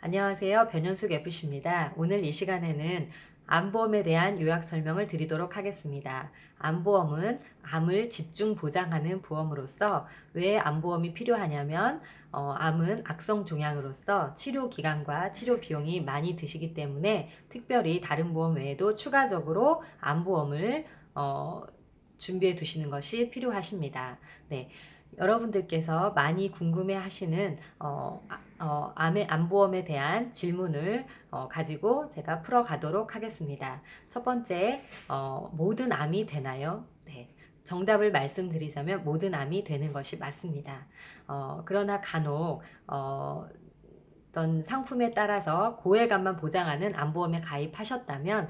안녕하세요. 변현숙 FC입니다. 오늘 이 시간에는 암보험에 대한 요약 설명을 드리도록 하겠습니다. 암보험은 암을 집중 보장하는 보험으로서 왜 암보험이 필요하냐면 암은 악성 종양으로서 치료 기간과 치료 비용이 많이 드시기 때문에 특별히 다른 보험 외에도 추가적으로 암보험을 준비해 두시는 것이 필요하십니다. 네. 여러분들께서 많이 궁금해 하시는 암보험에 대한 질문을 가지고 제가 풀어가도록 하겠습니다. 첫 번째, 모든 암이 되나요? 네. 정답을 말씀드리자면 모든 암이 되는 것이 맞습니다. 그러나 간혹 어떤 상품에 따라서 고액암만 보장하는 암보험에 가입하셨다면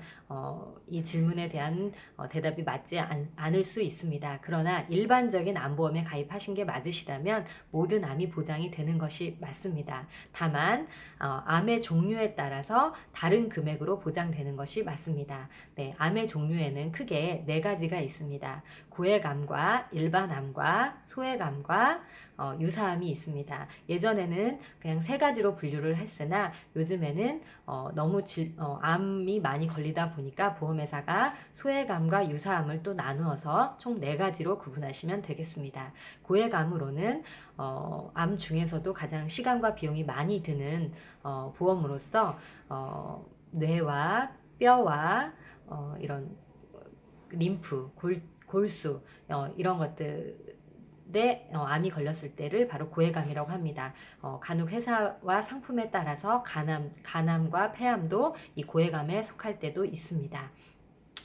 이 질문에 대한 대답이 맞지 않을 수 있습니다. 그러나 일반적인 암보험에 가입하신 게 맞으시다면 모든 암이 보장이 되는 것이 맞습니다. 다만 암의 종류에 따라서 다른 금액으로 보장되는 것이 맞습니다. 네, 암의 종류에는 크게 네 가지가 있습니다. 고액암과 일반암과 소액암과 유사암이 있습니다. 예전에는 그냥 세 가지로 분류를 했으나 요즘에는 너무 암이 많이 걸리다 보니까 보험회사가 소액암과 유사암을 또 나누어서 총 네 가지로 구분하시면 되겠습니다. 고액암으로는 암 중에서도 가장 시간과 비용이 많이 드는 보험으로서 뇌와 뼈와 이런 림프, 골수 이런 것들에 암이 걸렸을 때를 바로 고해감이라고 합니다. 간혹 회사와 상품에 따라서 간암과 폐암도 이 고해감에 속할 때도 있습니다.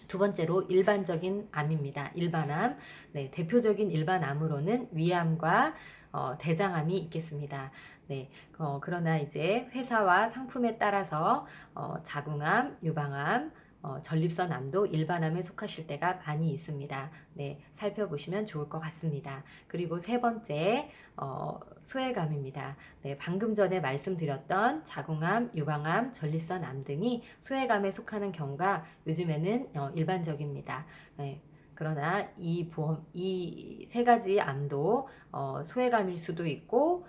두 번째로 일반적인 암입니다. 일반암. 네, 대표적인 일반암으로는 위암과 대장암이 있겠습니다. 네, 그러나 이제 회사와 상품에 따라서 자궁암, 유방암, 전립선암도 일반암에 속하실 때가 많이 있습니다. 네, 살펴보시면 좋을 것 같습니다. 그리고 세 번째, 소외감입니다. 네, 방금 전에 말씀드렸던 자궁암, 유방암, 전립선암 등이 소외감에 속하는 경우가 요즘에는 일반적입니다. 네, 그러나 이 세 가지 암도 소외감일 수도 있고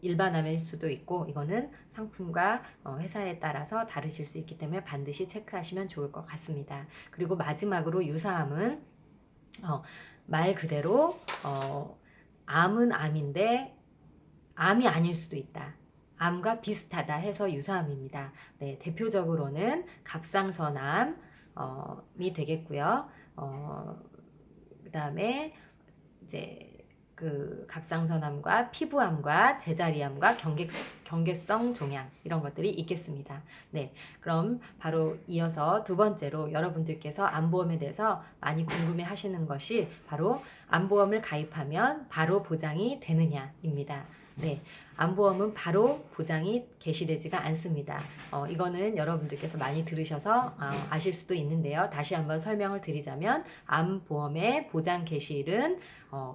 일반암일 수도 있고 이거는 상품과 회사에 따라서 다르실 수 있기 때문에 반드시 체크하시면 좋을 것 같습니다. 그리고 마지막으로 유사암은 말 그대로 암은 암인데 암이 아닐 수도 있다. 암과 비슷하다 해서 유사암입니다. 네, 대표적으로는 갑상선암이 되겠고요. 그 다음에 이제 그 갑상선암과 피부암과 제자리암과 경계성 종양 이런 것들이 있겠습니다. 네, 그럼 바로 이어서 두 번째로 여러분들께서 암보험에 대해서 많이 궁금해 하시는 것이 바로 암보험을 가입하면 바로 보장이 되느냐입니다. 네, 암보험은 바로 보장이 개시되지가 않습니다. 이거는 여러분들께서 많이 들으셔서 아실 수도 있는데요. 다시 한번 설명을 드리자면 암보험의 보장 개시일은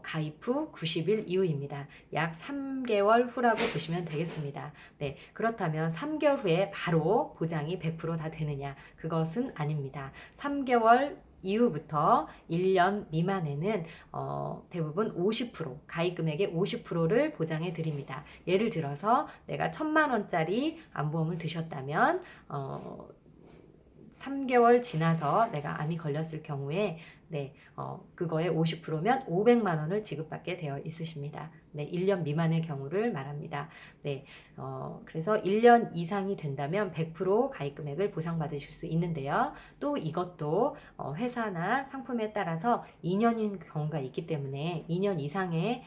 가입 후 90일 이후입니다. 약 3개월 후라고 보시면 되겠습니다. 네, 그렇다면 3개월 후에 바로 보장이 100%다 되느냐? 그것은 아닙니다. 3개월 이후부터 1년 미만에는 대부분 50% 가입 금액의 50%를 보장해 드립니다. 예를 들어서 내가 1,000만 원짜리 암보험을 드셨다면 3개월 지나서 내가 암이 걸렸을 경우에 네, 그거의 50%면 500만 원을 지급받게 되어 있으십니다. 네, 1년 미만의 경우를 말합니다. 네, 그래서 1년 이상이 된다면 100% 가입 금액을 보상받으실 수 있는데요. 또 이것도 회사나 상품에 따라서 2년인 경우가 있기 때문에 2년 이상의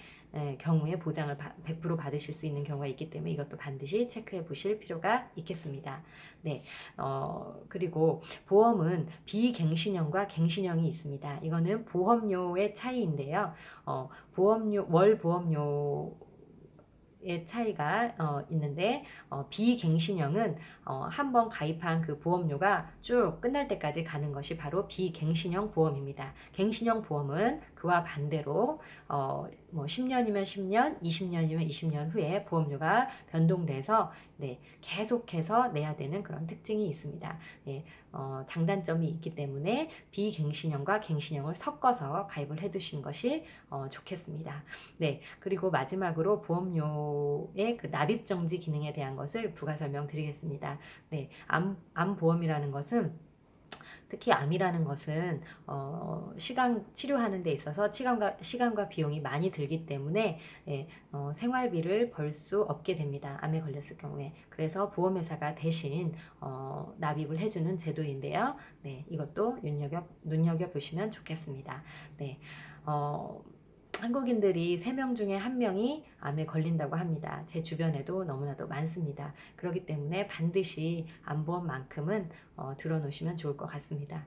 경우에 보장을 100% 받으실 수 있는 경우가 있기 때문에 이것도 반드시 체크해 보실 필요가 있겠습니다. 네, 그리고 보험은 비갱신형과 갱신형이 있습니다. 이거는 보험료의 차이인데요. 월 보험료 의 차이가 있는데 비갱신형은 한번 가입한 그 보험료가 쭉 끝날 때까지 가는 것이 바로 비갱신형 보험입니다. 갱신형 보험은 그와 반대로 뭐 10년이면 10년, 20년이면 20년 후에 보험료가 변동돼서 네, 계속해서 내야 되는 그런 특징이 있습니다. 네, 장단점이 있기 때문에 비갱신형과 갱신형을 섞어서 가입을 해두시는 것이 좋겠습니다. 네, 그리고 마지막으로 보험료의 그 납입정지 기능에 대한 것을 부가 설명드리겠습니다. 네, 암보험이라는 것은 특히 암이라는 것은 치료하는 데 있어서 시간과 비용이 많이 들기 때문에 예, 생활비를 벌 수 없게 됩니다. 암에 걸렸을 경우에. 그래서 보험회사가 대신 납입을 해주는 제도인데요. 네, 이것도 눈여겨보시면 좋겠습니다. 네, 한국인들이 3명 중에 1명이 암에 걸린다고 합니다. 제 주변에도 너무나도 많습니다. 그렇기 때문에 반드시 암보험만큼은 들어놓으시면 좋을 것 같습니다.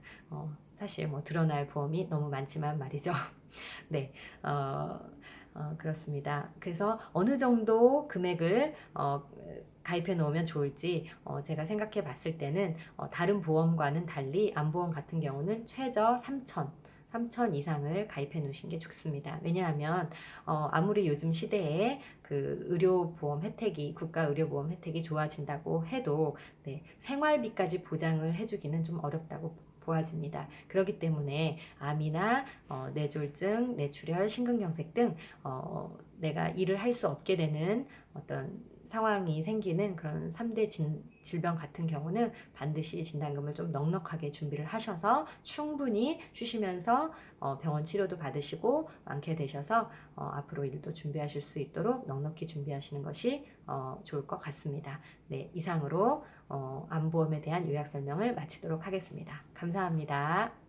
사실 뭐 들어놔야 보험이 너무 많지만 말이죠. 네, 그렇습니다. 그래서 어느 정도 금액을 가입해 놓으면 좋을지 제가 생각해 봤을 때는 다른 보험과는 달리 암보험 같은 경우는 최저 3천 이상을 가입해 놓으신 게 좋습니다. 왜냐하면 아무리 요즘 시대에 그 의료보험 혜택이 국가 의료보험 혜택이 좋아진다고 해도 네, 생활비까지 보장을 해주기는 좀 어렵다고 보아집니다. 그렇기 때문에 암이나 뇌졸중, 뇌출혈, 심근경색 등 내가 일을 할 수 없게 되는 어떤 상황이 생기는 그런 3대 질병 같은 경우는 반드시 진단금을 좀 넉넉하게 준비를 하셔서 충분히 쉬시면서 병원 치료도 받으시고 많게 되셔서 앞으로 일도 준비하실 수 있도록 넉넉히 준비하시는 것이 좋을 것 같습니다. 네, 이상으로 암보험에 대한 요약 설명을 마치도록 하겠습니다. 감사합니다.